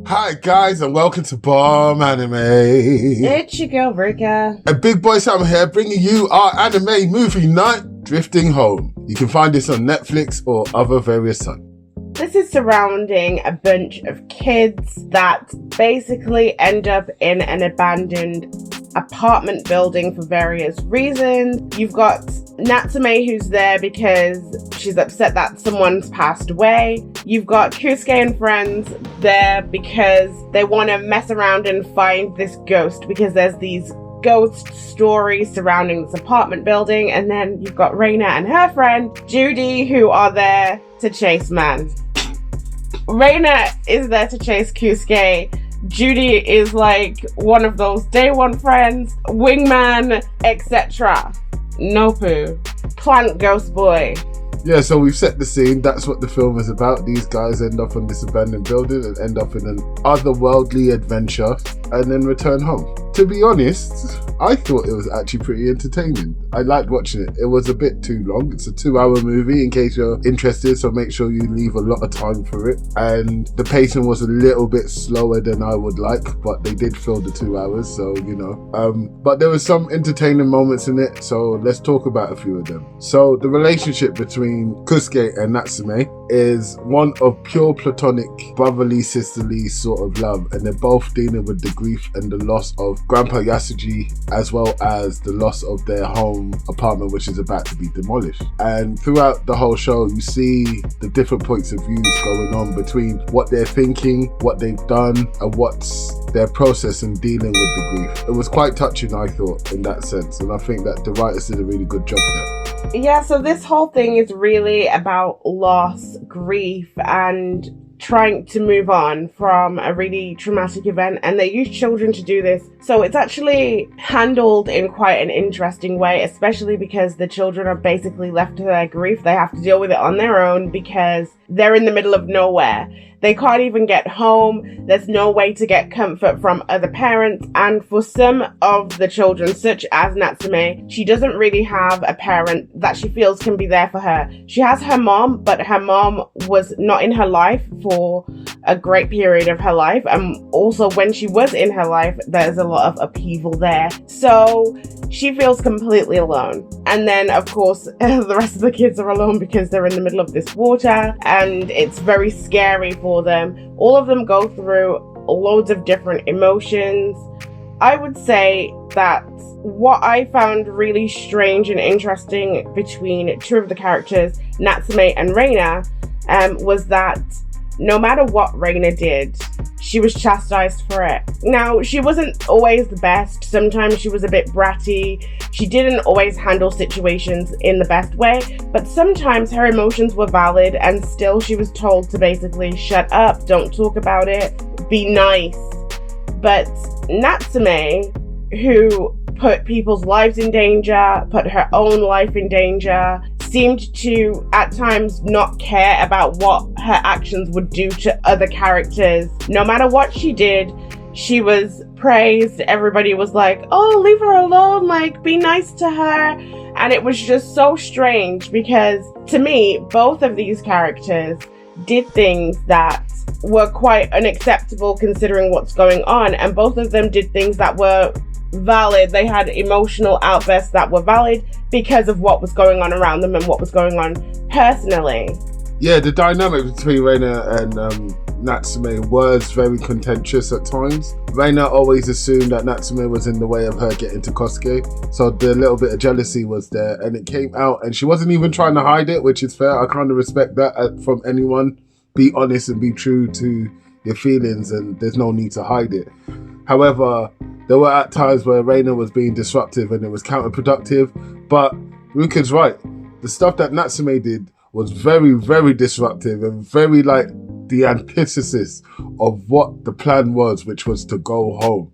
Hi guys and welcome to Bomb Anime. It's your girl Rika. And Big Boy Sam here bringing you our anime movie night, Drifting Home. You can find this on Netflix or other various sites. This is surrounding a bunch of kids that basically end up in an abandoned apartment building for various reasons. You've got Natsume, who's there because she's upset that someone's passed away. You've got Kusuke and friends there because they want to mess around and find this ghost, because there's these ghost stories surrounding this apartment building. And then you've got Reina and her friend Judy, who are there to chase man. Reina is there to chase Kusuke. Judy is like one of those day one friends, wingman, etc. Nopu, plant ghost boy. Yeah, so we've set the scene. That's what the film is about. These guys end up on this abandoned building and end up in an otherworldly adventure and then return home. To be honest, I thought it was actually pretty entertaining. I liked watching it. It was a bit too long. It's a 2-hour movie in case you're interested, so make sure you leave a lot of time for it. And the pacing was a little bit slower than I would like, but they did fill the 2 hours, so you know. But there were some entertaining moments in it, so let's talk about a few of them. So the relationship between Kusuke and Natsume is one of pure platonic, brotherly, sisterly sort of love, and they're both dealing with the grief and the loss of Grandpa Yasuji, as well as the loss of their home apartment, which is about to be demolished. And throughout the whole show, you see the different points of views going on between what they're thinking, what they've done, and what's their process in dealing with the grief. It was quite touching, I thought, in that sense, and I think that the writers did a really good job there. Yeah, so this whole thing is really about loss, grief, and trying to move on from a really traumatic event, and they use children to do this. So it's actually handled in quite an interesting way, especially because the children are basically left to their grief. They have to deal with it on their own because they're in the middle of nowhere. They can't even get home. There's no way to get comfort from other parents. And for some of the children, such as Natsume, she doesn't really have a parent that she feels can be there for her. She has her mom, but her mom was not in her life for a great period of her life. And also when she was in her life, there's a lot of upheaval there. So she feels completely alone. And then, of course, the rest of the kids are alone because they're in the middle of this water, and it's very scary for them. All of them go through loads of different emotions. I would say that what I found really strange and interesting between two of the characters, Natsume and Reina, was that no matter what Reina did, she was chastised for it. Now, she wasn't always the best. Sometimes she was a bit bratty. She didn't always handle situations in the best way, but sometimes her emotions were valid, and still she was told to basically shut up, don't talk about it, be nice. But Natsume, who put people's lives in danger, put her own life in danger, seemed to at times not care about what her actions would do to other characters. No matter what she did, she was praised. Everybody was like, oh, leave her alone, like, be nice to her. And it was just so strange because, to me, both of these characters did things that were quite unacceptable considering what's going on, and both of them did things that were valid. They had emotional outbursts that were valid because of what was going on around them and what was going on personally. Yeah, the dynamic between Reina and Natsume was very contentious at times. Reina always assumed that Natsume was in the way of her getting to Kosuke, so the little bit of jealousy was there, and it came out, and she wasn't even trying to hide it, which is fair. I kind of respect that from anyone. Be honest and be true to your feelings, and there's no need to hide it. However, there were at times where Reina was being disruptive and it was counterproductive, but Ruka's right. The stuff that Natsume did was very, very disruptive and very like the antithesis of what the plan was, which was to go home.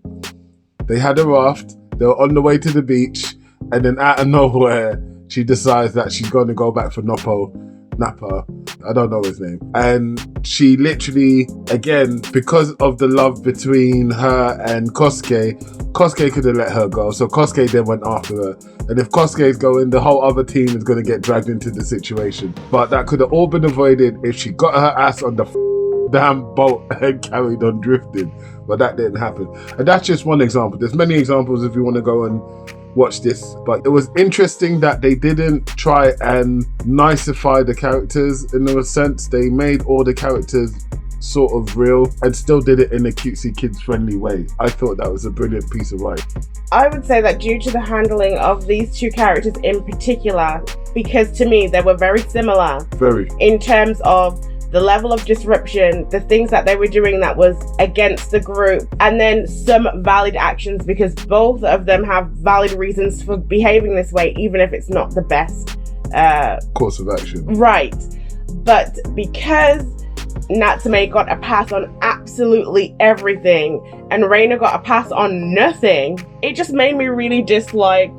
They had a raft, they were on the way to the beach, and then out of nowhere, she decides that she's going to go back for Napa, I don't know his name. And she literally, again, because of the love between her and Kosuke could have let her go. So Kosuke then went after her. And if Kosuke's going, the whole other team is going to get dragged into the situation. But that could have all been avoided if she got her ass on the damn boat and carried on drifting. But that didn't happen. And that's just one example. There's many examples if you want to go and watch this. But it was interesting that they didn't try and nicify the characters in a sense. They made all the characters sort of real and still did it in a cutesy kids friendly way. I thought that was a brilliant piece of writing. I would say that due to the handling of these two characters in particular, because to me they were very similar. Very. In terms of the level of disruption, the things that they were doing that was against the group, and then some valid actions, because both of them have valid reasons for behaving this way, even if it's not the best course of action. Right. But because Natsume got a pass on absolutely everything and Reina got a pass on nothing, it just made me really dislike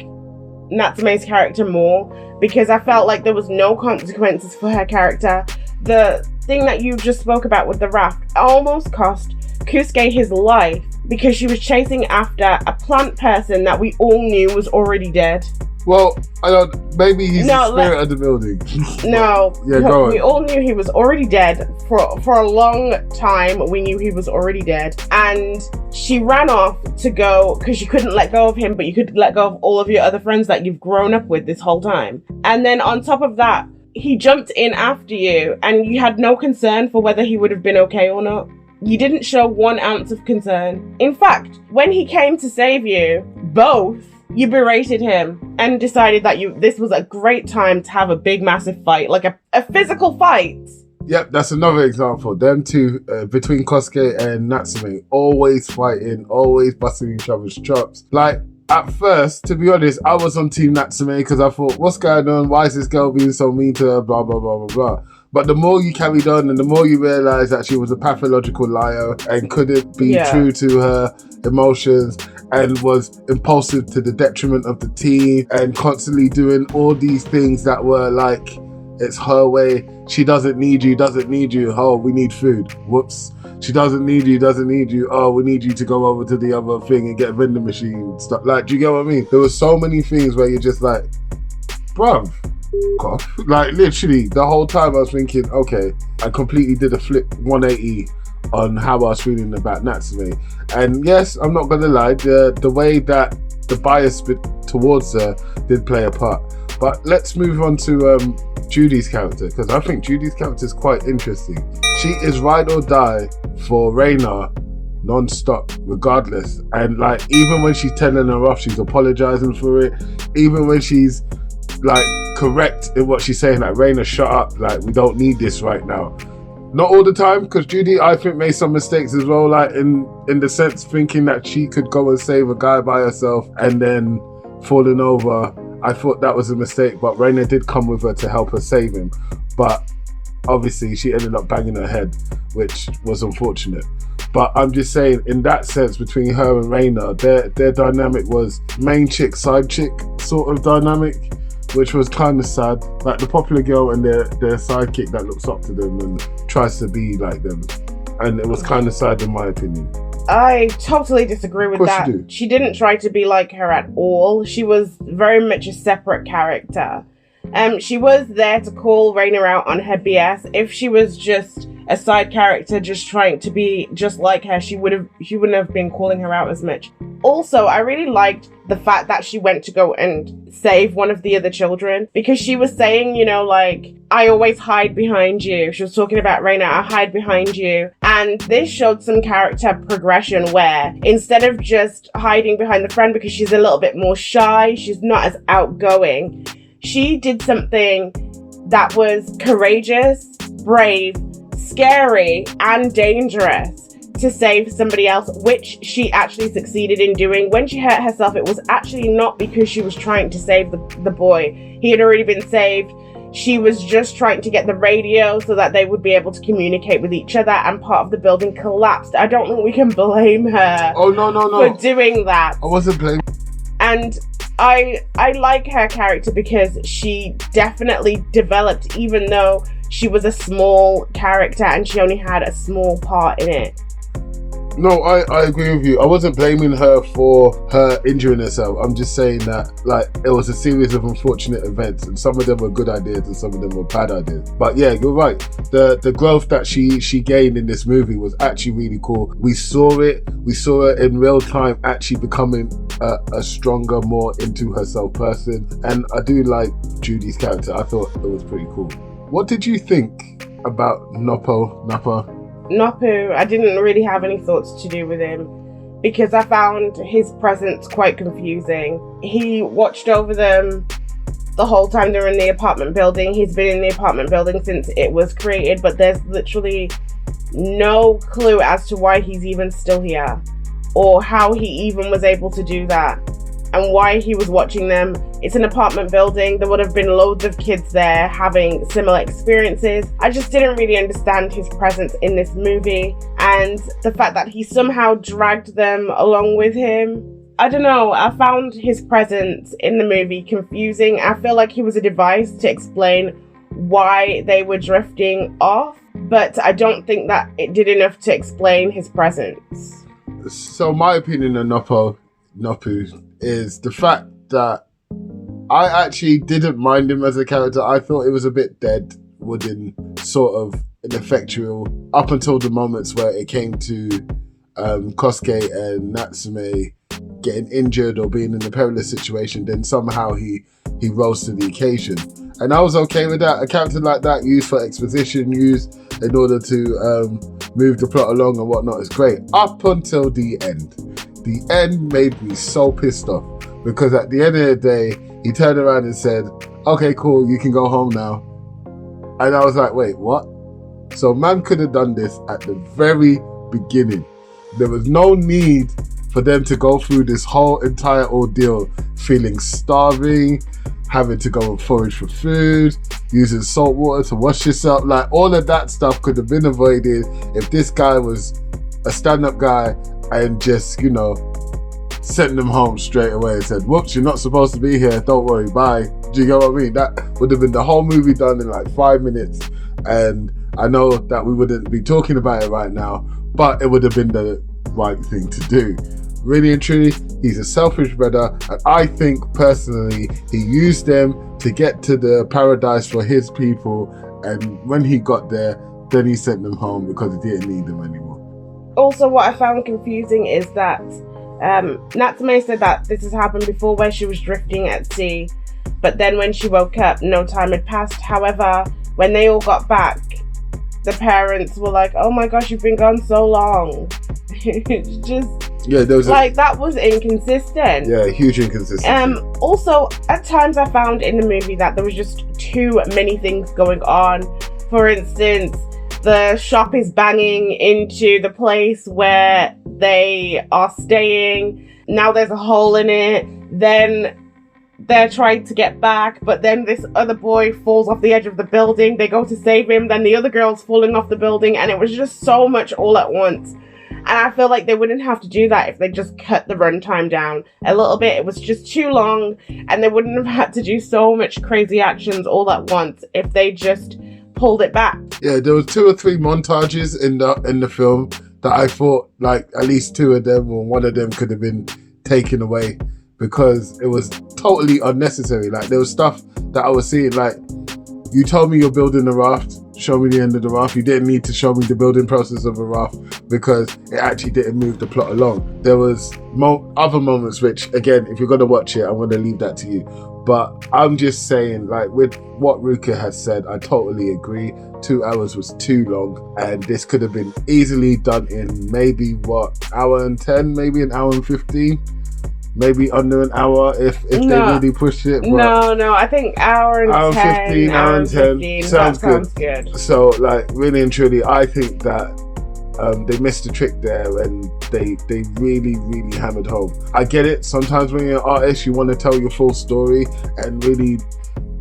Natsume's character more, because I felt like there was no consequences for her character. The thing that you just spoke about with the raft almost cost Kusuke his life because she was chasing after a plant person that we all knew was already dead. Well, I don't. Maybe he's the spirit of the building. No, yeah, go on. We all knew he was already dead for a long time. We knew he was already dead, and she ran off to go because she couldn't let go of him, but you could let go of all of your other friends that you've grown up with this whole time. And then on top of that, he jumped in after you, and you had no concern for whether he would have been okay or not. You didn't show 1 ounce of concern. In fact, when he came to save you, you berated him and decided that this was a great time to have a big, massive fight, like a physical fight. Yep, that's another example. Them two, between Kosuke and Natsume, always fighting, always busting each other's chops. Like, at first, to be honest, I was on Team Natsume because I thought, what's going on? Why is this girl being so mean to her? Blah, blah, blah, blah, blah. But the more you carried on and the more you realised that she was a pathological liar and couldn't be true to her emotions and was impulsive to the detriment of the team and constantly doing all these things that were like, it's her way. She doesn't need you. Oh, we need food. Whoops. She doesn't need you. Oh, we need you to go over to the other thing and get a vending machine. Stuff like, do you get what I mean? There were so many things where you're just like, bruv. Off. Like literally the whole time I was thinking, okay, I completely did a flip 180 on how I was feeling about Natsume. And yes, I'm not gonna lie, the way that the bias towards her did play a part. But let's move on to Judy's character, because I think Judy's character is quite interesting. She is ride or die for Reina non-stop, regardless. And like, even when she's telling her off, she's apologizing for it. Even when she's like correct in what she's saying, like, Reina, shut up, like, we don't need this right now. Not all the time, because Judy, I think, made some mistakes as well, like in the sense thinking that she could go and save a guy by herself and then falling over. I thought that was a mistake, but Reina did come with her to help her save him. But obviously she ended up banging her head, which was unfortunate. But I'm just saying, in that sense, between her and Reina, their dynamic was main chick, side chick sort of dynamic, which was kind of sad. Like the popular girl and their sidekick that looks up to them and tries to be like them. And it was kind of sad in my opinion. I totally disagree with that. She didn't try to be like her at all. She was very much a separate character. She was there to call Reina out on her BS. If she was just a side character just trying to be just like her, she wouldn't have been calling her out as much. Also, I really liked the fact that she went to go and save one of the other children, because she was saying, you know, like, I always hide behind you. She was talking about Reina, I hide behind you. And this showed some character progression where instead of just hiding behind the friend because she's a little bit more shy, she's not as outgoing, she did something that was courageous, brave, scary, and dangerous to save somebody else, which she actually succeeded in doing. When she hurt herself, it was actually not because she was trying to save the boy. He had already been saved. She was just trying to get the radio so that they would be able to communicate with each other, and part of the building collapsed. I don't think we can blame her for doing that. I wasn't blaming. And I like her character because she definitely developed, even though she was a small character and she only had a small part in it. No, I agree with you. I wasn't blaming her for her injuring herself. I'm just saying that, like, it was a series of unfortunate events, and some of them were good ideas and some of them were bad ideas. But yeah, you're right. The growth that she gained in this movie was actually really cool. We saw it in real time, actually becoming a stronger, more into herself person. And I do like Judy's character. I thought it was pretty cool. What did you think about Napa? Noppu, I didn't really have any thoughts to do with him because I found his presence quite confusing. He watched over them the whole time they were in the apartment building. He's been in the apartment building since it was created, but there's literally no clue as to why he's even still here or how he even was able to do that and why he was watching them. It's an apartment building. There would have been loads of kids there having similar experiences. I just didn't really understand his presence in this movie, and the fact that he somehow dragged them along with him. I don't know, I found his presence in the movie confusing. I feel like he was a device to explain why they were drifting off, but I don't think that it did enough to explain his presence. So my opinion on Noppu is the fact that I actually didn't mind him as a character. I thought it was a bit dead, wooden, sort of ineffectual, up until the moments where it came to Kosuke and Natsume getting injured or being in a perilous situation. Then somehow he rose to the occasion. And I was okay with that. A character like that used for exposition, used in order to move the plot along and whatnot is great. Up until the end. The end made me so pissed off because at the end of the day, he turned around and said, okay, cool, you can go home now. And I was like, wait, what? So man could have done this at the very beginning. There was no need for them to go through this whole entire ordeal, feeling starving, having to go and forage for food, using salt water to wash yourself. Like, all of that stuff could have been avoided if this guy was a stand-up guy and just, sent them home straight away and said, whoops, you're not supposed to be here, don't worry, bye. Do you get what I mean? That would have been the whole movie done in like 5 minutes. And I know that we wouldn't be talking about it right now, but it would have been the right thing to do. Really and truly, he's a selfish brother, and I think personally he used them to get to the paradise for his people, and when he got there, then he sent them home because he didn't need them anymore. Also, what I found confusing is that Natsume said that this has happened before where she was drifting at sea, but then when she woke up, no time had passed. However, when they all got back, the parents were like, oh my gosh, you've been gone so long. It's just... Yeah, there was that was inconsistent. Yeah, huge inconsistency. Also, at times I found in the movie that there was just too many things going on. For instance, the shop is banging into the place where they are staying. Now there's a hole in it. Then they're trying to get back, but then this other boy falls off the edge of the building. They go to save him. Then the other girl's falling off the building, and it was just so much all at once. And I feel like they wouldn't have to do that if they just cut the runtime down a little bit. It was just too long, and they wouldn't have had to do so much crazy actions all at once if they just pulled it back. Yeah, there was 2 or 3 montages in the film that I thought like at least 2 of them or 1 of them could have been taken away because it was totally unnecessary. Like, there was stuff that I was seeing, like, you told me you're building a raft, show me the end of the raft. You didn't need to show me the building process of a raft because it actually didn't move the plot along. There was other moments which, again, if you're going to watch it, I'm going to leave that to you. But I'm just saying, like, with what Ruka has said, I totally agree. 2 hours was too long, and this could have been easily done in maybe, hour and 10, maybe an hour and 15? Maybe under an hour if they really push it. No, I think hour and 10. 15, hour and 10. Sounds good. So, like, really and truly, I think that they missed a trick there and they really, really hammered home. I get it. Sometimes when you're an artist, you want to tell your full story and really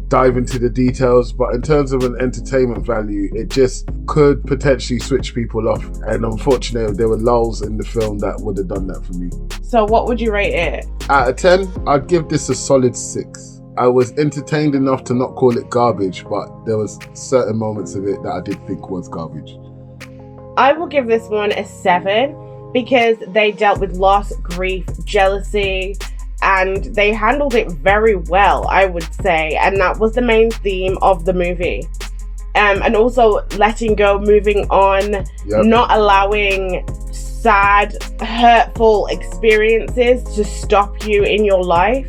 dive into the details, but in terms of an entertainment value, it just could potentially switch people off, and unfortunately there were lulls in the film that would have done that for me. So what would you rate it? Out of 10, I'd give this a solid 6. I was entertained enough to not call it garbage, but there was certain moments of it that I did think was garbage. I will give this one a 7 because they dealt with loss, grief, jealousy, and they handled it very well, I would say. And that was the main theme of the movie. And also letting go, moving on, not allowing sad, hurtful experiences to stop you in your life.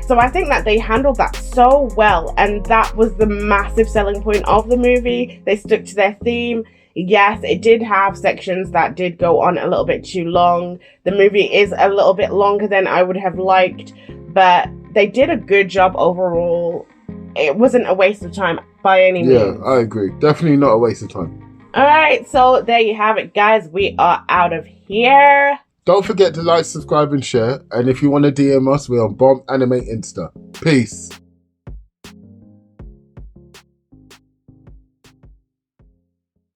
So I think that they handled that so well, and that was the massive selling point of the movie. They stuck to their theme. Yes, it did have sections that did go on a little bit too long. The movie is a little bit longer than I would have liked, but they did a good job overall. It wasn't a waste of time by any means. Yeah, I agree. Definitely not a waste of time. Alright, so there you have it, guys. We are out of here. Don't forget to like, subscribe, and share. And if you want to DM us, we're on Bomb Anime Insta. Peace.